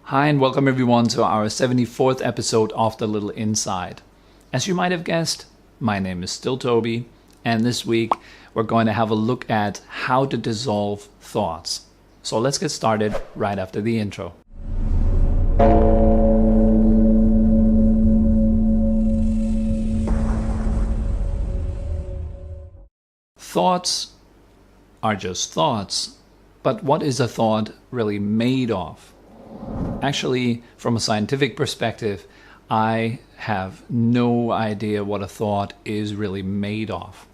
Hi and welcome everyone to our 74th episode of The Little Inside. As you might have guessed, my name is still Tobi, and this week we're going to have a look at how to dissolve thoughts. So let's get started right after the intro. Thoughts are just thoughts, but what is a thought really made of? Actually, from a scientific perspective, I have no idea what a thought is really made of.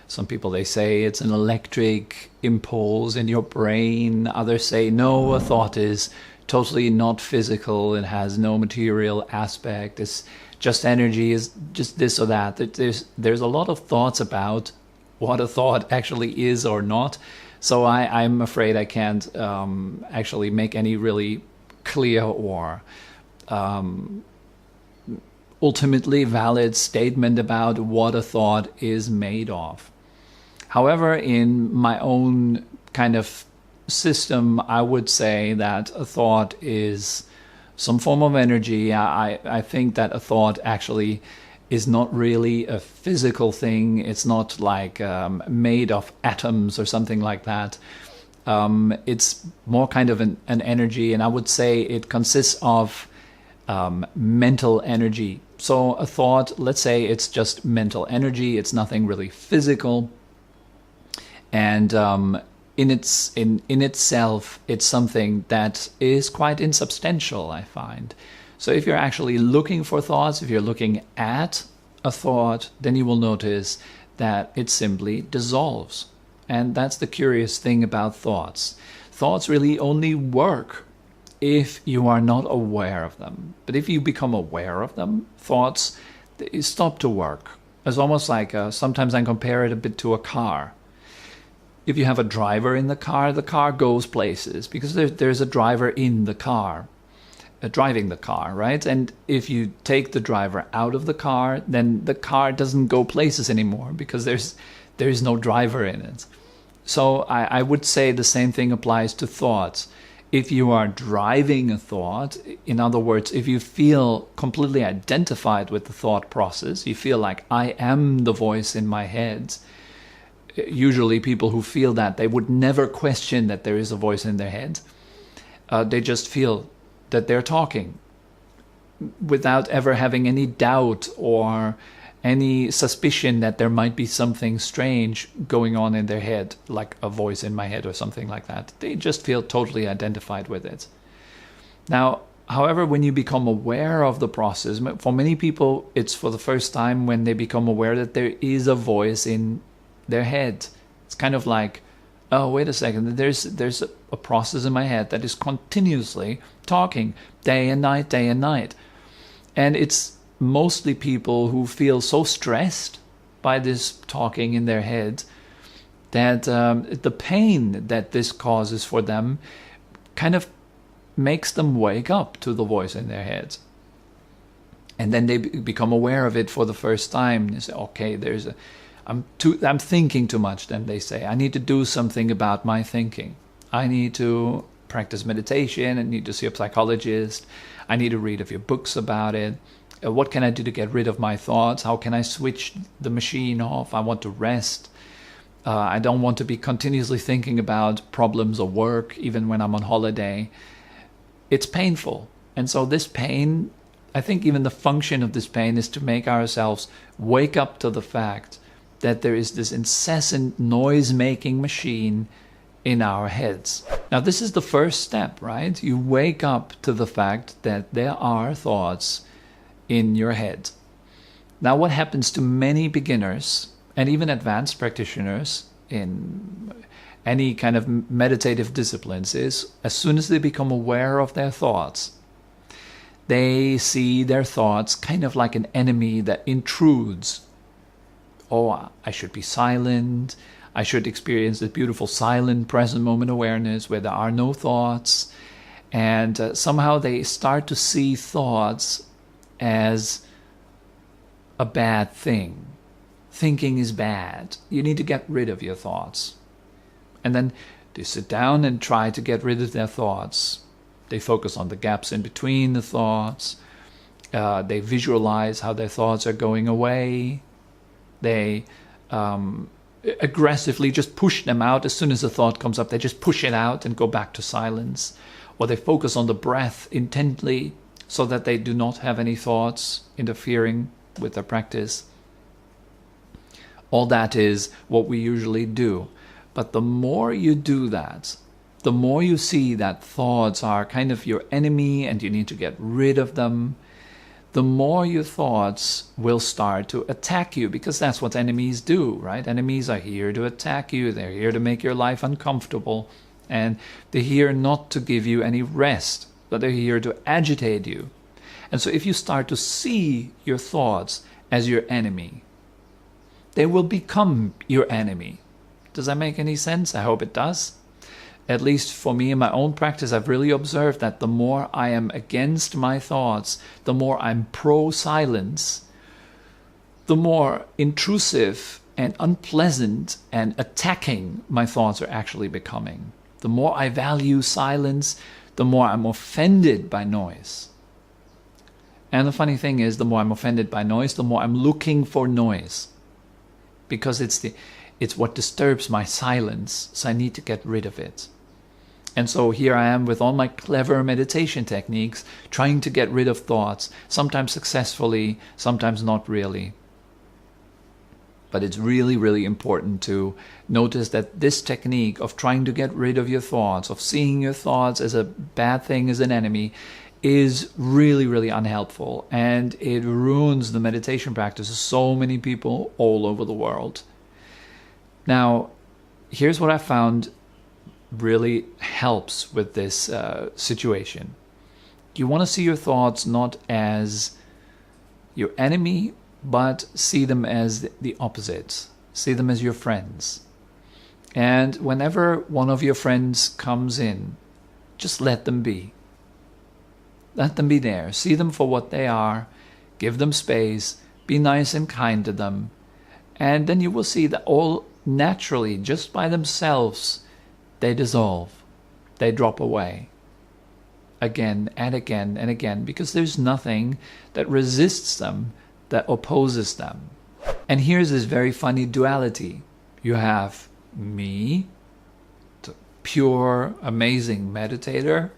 Some people, they say it's an electric impulse in your brain. Others say, no, a thought is totally not physical. It has no material aspect. It's just energy, is just this or that. There's a lot of thoughts about what a thought actually is or not. So I'm afraid I can't actually make any really clear or ultimately valid statement about what a thought is made of. However, in my own kind of system, I would say that a thought is some form of energy. I think that a thought actually is not really a physical thing. It's not like made of atoms or something like that. It's more kind of an energy, and I would say it consists of mental energy. So a thought, let's say it's just mental energy, it's nothing really physical, and in itself, it's something that is quite insubstantial, I find. So if you're actually looking for thoughts, if you're looking at a thought, then you will notice that it simply dissolves. And that's the curious thing about thoughts. Thoughts really only work if you are not aware of them. But if you become aware of them, thoughts, they stop to work. It's almost like, sometimes I compare it a bit to a car. If you have a driver in the car goes places because there's a driver in the car, driving the car, right? And if you take the driver out of the car, then the car doesn't go places anymore because there's no driver in it. So I would say the same thing applies to thoughts. If you are driving a thought, in other words, if you feel completely identified with the thought process, you feel like I am the voice in my head. Usually people who feel that, they would never question that there is a voice in their head. They just feel that they're talking without ever having any doubt or any suspicion that there might be something strange going on in their head, like a voice in my head or something like that. They just feel totally identified with it. Now, however, when you become aware of the process, for many people, it's for the first time when they become aware that there is a voice in their head. It's kind of like, oh, wait a second, there's a process in my head that is continuously talking day and night, day and night. And it's mostly people who feel so stressed by this talking in their head that the pain that this causes for them kind of makes them wake up to the voice in their heads. And then they become aware of it for the first time. They say, okay, I'm thinking too much. Then they say, I need to do something about my thinking. I need to practice meditation. I need to see a psychologist. I need to read a few books about it. What can I do to get rid of my thoughts? How can I switch the machine off? I want to rest. I don't want to be continuously thinking about problems or work, even when I'm on holiday. It's painful. And so this pain, I think even the function of this pain is to make ourselves wake up to the fact that there is this incessant noise-making machine in our heads. Now, this is the first step, right? You wake up to the fact that there are thoughts in your head. Now, what happens to many beginners and even advanced practitioners in any kind of meditative disciplines is, as soon as they become aware of their thoughts, they see their thoughts kind of like an enemy that intrudes. Oh, I should be silent. I should experience the beautiful silent present moment awareness where there are no thoughts. And somehow they start to see thoughts as a bad thing. Thinking is bad. You need to get rid of your thoughts. And then they sit down and try to get rid of their thoughts. They focus on the gaps in between the thoughts. They visualize how their thoughts are going away. They aggressively just push them out. As soon as a thought comes up, they just push it out and go back to silence. Or they focus on the breath intently so that they do not have any thoughts interfering with their practice. All that is what we usually do. But the more you do that, the more you see that thoughts are kind of your enemy and you need to get rid of them, the more your thoughts will start to attack you, because that's what enemies do, right? Enemies are here to attack you. They're here to make your life uncomfortable. And they're here not to give you any rest, but they're here to agitate you. And so if you start to see your thoughts as your enemy, they will become your enemy. Does that make any sense? I hope it does. At least for me in my own practice, I've really observed that the more I am against my thoughts, the more I'm pro-silence, the more intrusive and unpleasant and attacking my thoughts are actually becoming. The more I value silence, the more I'm offended by noise. And the funny thing is, the more I'm offended by noise, the more I'm looking for noise. Because it's what disturbs my silence, so I need to get rid of it. And so here I am with all my clever meditation techniques, trying to get rid of thoughts, sometimes successfully, sometimes not really. But it's really, really important to notice that this technique of trying to get rid of your thoughts, of seeing your thoughts as a bad thing, as an enemy, is really, really unhelpful. And it ruins the meditation practice of so many people all over the world. Now, here's what I found really helps with this situation. You want to see your thoughts not as your enemy, but see them as the opposite. See them as your friends. And whenever one of your friends comes in, just let them be. Let them be there. See them for what they are. Give them space. Be nice and kind to them. And then you will see that all naturally, just by themselves, they dissolve. They drop away. Again and again and again. Because there's nothing that resists them, that opposes them. And here's this very funny duality. You have me, the pure, amazing meditator,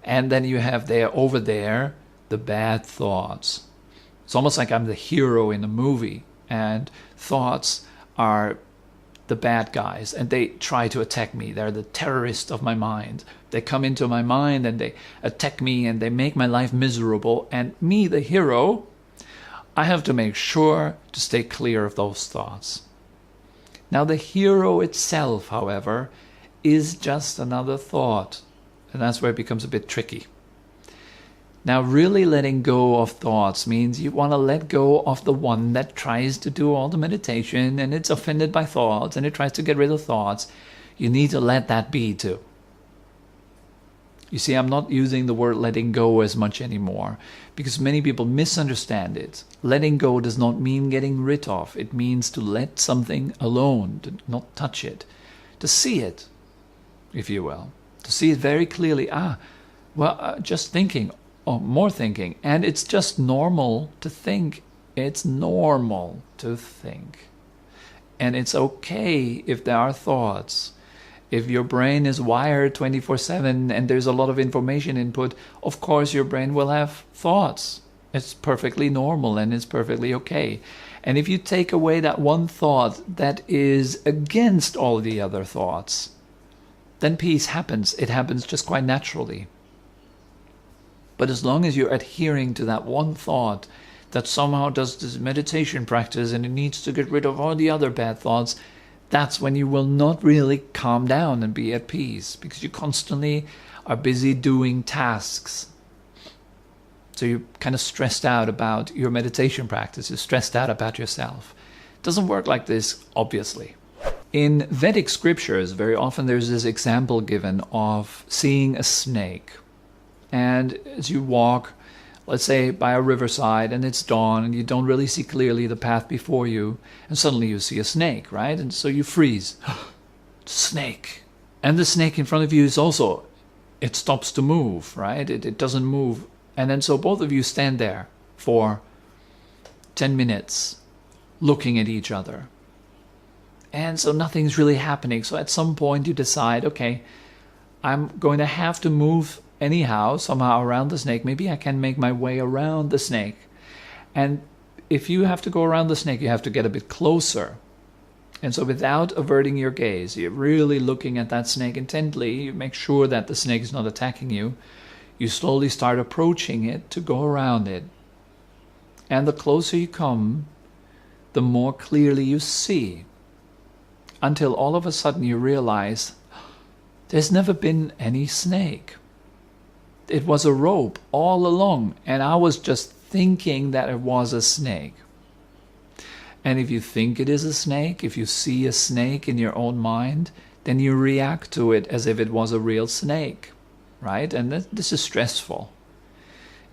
and then you have over there, the bad thoughts. It's almost like I'm the hero in a movie, and thoughts are the bad guys, and they try to attack me. They're the terrorists of my mind. They come into my mind and they attack me and they make my life miserable. And me, the hero, I have to make sure to stay clear of those thoughts. Now, the hero itself, however, is just another thought. And that's where it becomes a bit tricky. Now, really letting go of thoughts means you want to let go of the one that tries to do all the meditation and it's offended by thoughts and it tries to get rid of thoughts. You need to let that be too. You see, I'm not using the word letting go as much anymore because many people misunderstand it. Letting go does not mean getting rid of. It means to let something alone, to not touch it, to see it, if you will, to see it very clearly. Just thinking. Oh, more thinking. And it's just normal to think. It's normal to think. And it's okay if there are thoughts. If your brain is wired 24/7 and there's a lot of information input, of course your brain will have thoughts. It's perfectly normal and it's perfectly okay. And if you take away that one thought that is against all the other thoughts, then peace happens. It happens just quite naturally. But as long as you're adhering to that one thought that somehow does this meditation practice and it needs to get rid of all the other bad thoughts, that's when you will not really calm down and be at peace because you constantly are busy doing tasks. So you're kind of stressed out about your meditation practice. You're stressed out about yourself. It doesn't work like this, obviously. In Vedic scriptures, very often there's this example given of seeing a snake. And as you walk, let's say by a riverside and it's dawn and you don't really see clearly the path before you and suddenly you see a snake, right? And so you freeze. Snake. And the snake in front of you is also it stops to move, right? It doesn't move. And then so both of you stand there for 10 minutes looking at each other. And so nothing's really happening. So at some point you decide, okay, I'm going to have to move anyhow, somehow around the snake. Maybe I can make my way around the snake. And if you have to go around the snake, you have to get a bit closer. And so without averting your gaze, you're really looking at that snake intently. You make sure that the snake is not attacking you. You slowly start approaching it to go around it. And the closer you come, the more clearly you see. Until all of a sudden you realize, there's never been any snake. It was a rope all along, and I was just thinking that it was a snake. And if you think it is a snake, if you see a snake in your own mind, then you react to it as if it was a real snake, right? And this is stressful.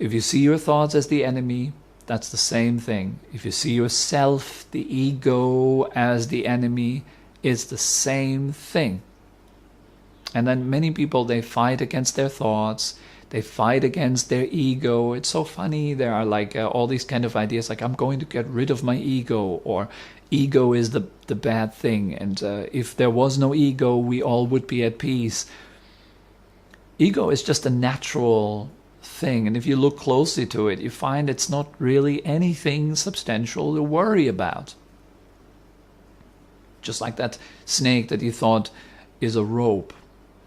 If you see your thoughts as the enemy, that's the same thing. If you see yourself, the ego, as the enemy, it's the same thing. And then many people, they fight against their thoughts. They fight against their ego. It's so funny. There are like all these kind of ideas like, I'm going to get rid of my ego, or ego is the bad thing. And if there was no ego, we all would be at peace. Ego is just a natural thing. And if you look closely to it, you find it's not really anything substantial to worry about. Just like that snake that you thought is a rope.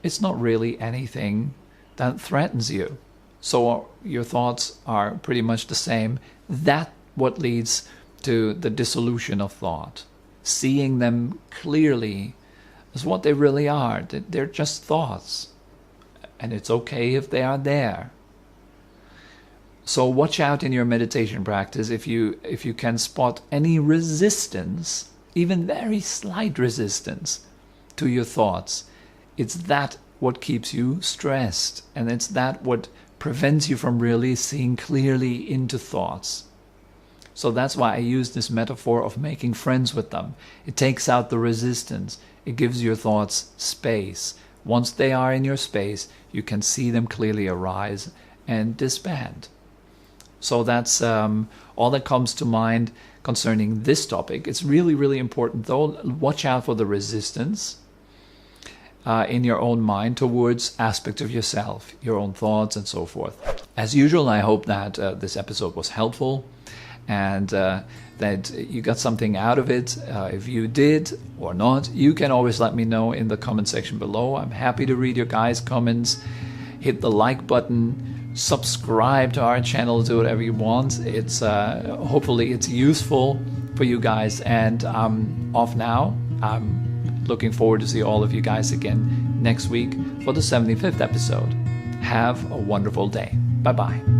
It's not really anything that threatens you. So your thoughts are pretty much the same. That's what leads to the dissolution of thought. Seeing them clearly as what they really are. They're just thoughts. And it's okay if they are there. So watch out in your meditation practice if you can spot any resistance, even very slight resistance to your thoughts. It's that what keeps you stressed, and it's that what prevents you from really seeing clearly into thoughts. So that's why I use this metaphor of making friends with them. It takes out the resistance. It gives your thoughts space. Once they are in your space, you can see them clearly arise and disband. So that's all that comes to mind concerning this topic. It's really, really important, though. Watch out for the resistance in your own mind towards aspects of yourself, your own thoughts and so forth. As usual, I hope that this episode was helpful and that you got something out of it. If you did or not, you can always let me know in the comment section below. I'm happy to read your guys' comments. Hit the like button, subscribe to our channel, do whatever you want. It's hopefully it's useful for you guys, and I'm off now. I'm looking forward to see all of you guys again next week for the 75th episode. Have a wonderful day. Bye-bye.